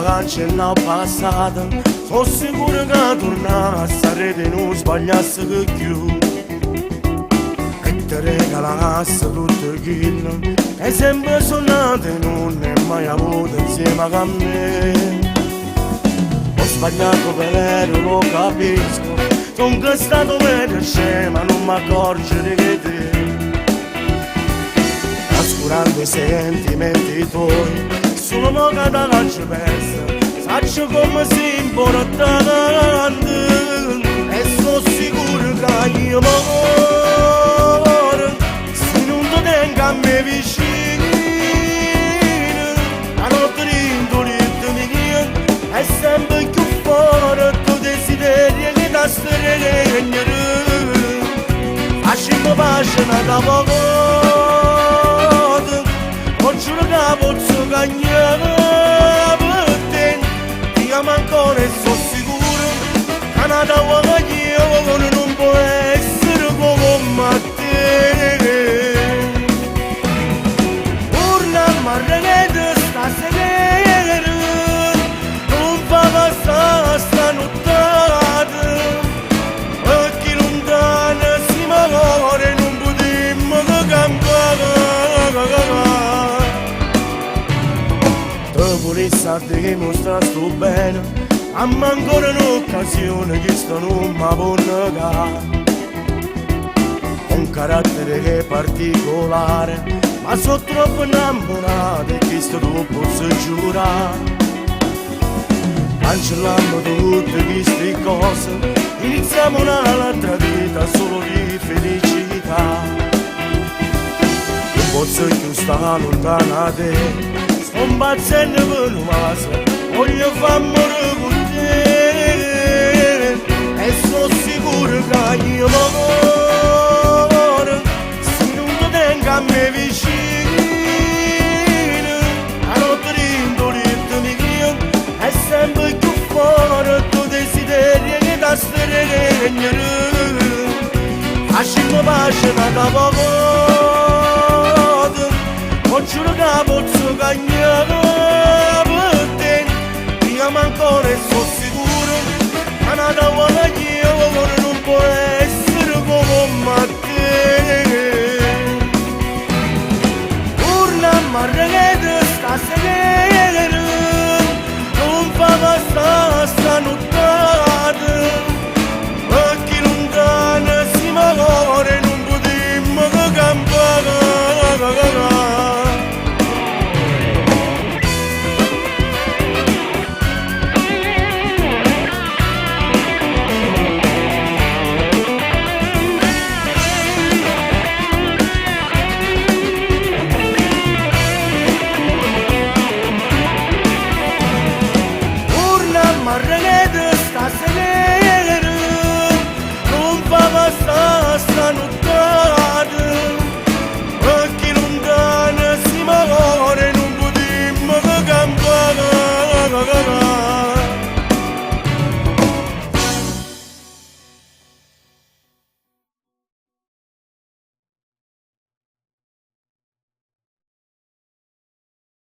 cancello passato, sono sicuro che torna a sarete non sbagliasse che più. E ti regalasse tutto quello che sempre suonato e non è mai avuto insieme a me. Ho sbagliato per lo capisco, sono stato vero scema, non mi accorgere che te. Trascurando i sentimenti tuoi, sono moca da calcio persa, saccio come si importante. E sono sicuro che io muore, se non ti tengo a me vicino. La notte rintorita mia è sempre più forte, tu desideri che da stringere. Facciamo pace da poco, oggi non posso cagnare per te. Ti amo ancora e sono sicuro che una tua io non può essere come te. Urla ma regete stasera, non fa passare sta nottata, perché lontana si muore non potremmo cambiare. Te volessi a dimostrare sto bene, amma ancora un'occasione che sto non mi può negare. Un carattere che è particolare, ma sono troppo innamorato e questo tu posso giurare. Cancellando tutte queste cose, iniziamo un'altra vita solo di felicità. Non posso più stare lontano da te, sto impazzendo per un vaso, voglio far morire con te. E sono sicuro che io muore, se non ti tengo a me vicino. La notte rintorita mia è sempre più forte, tu desideri che da stringere. Facciamo pace da poco,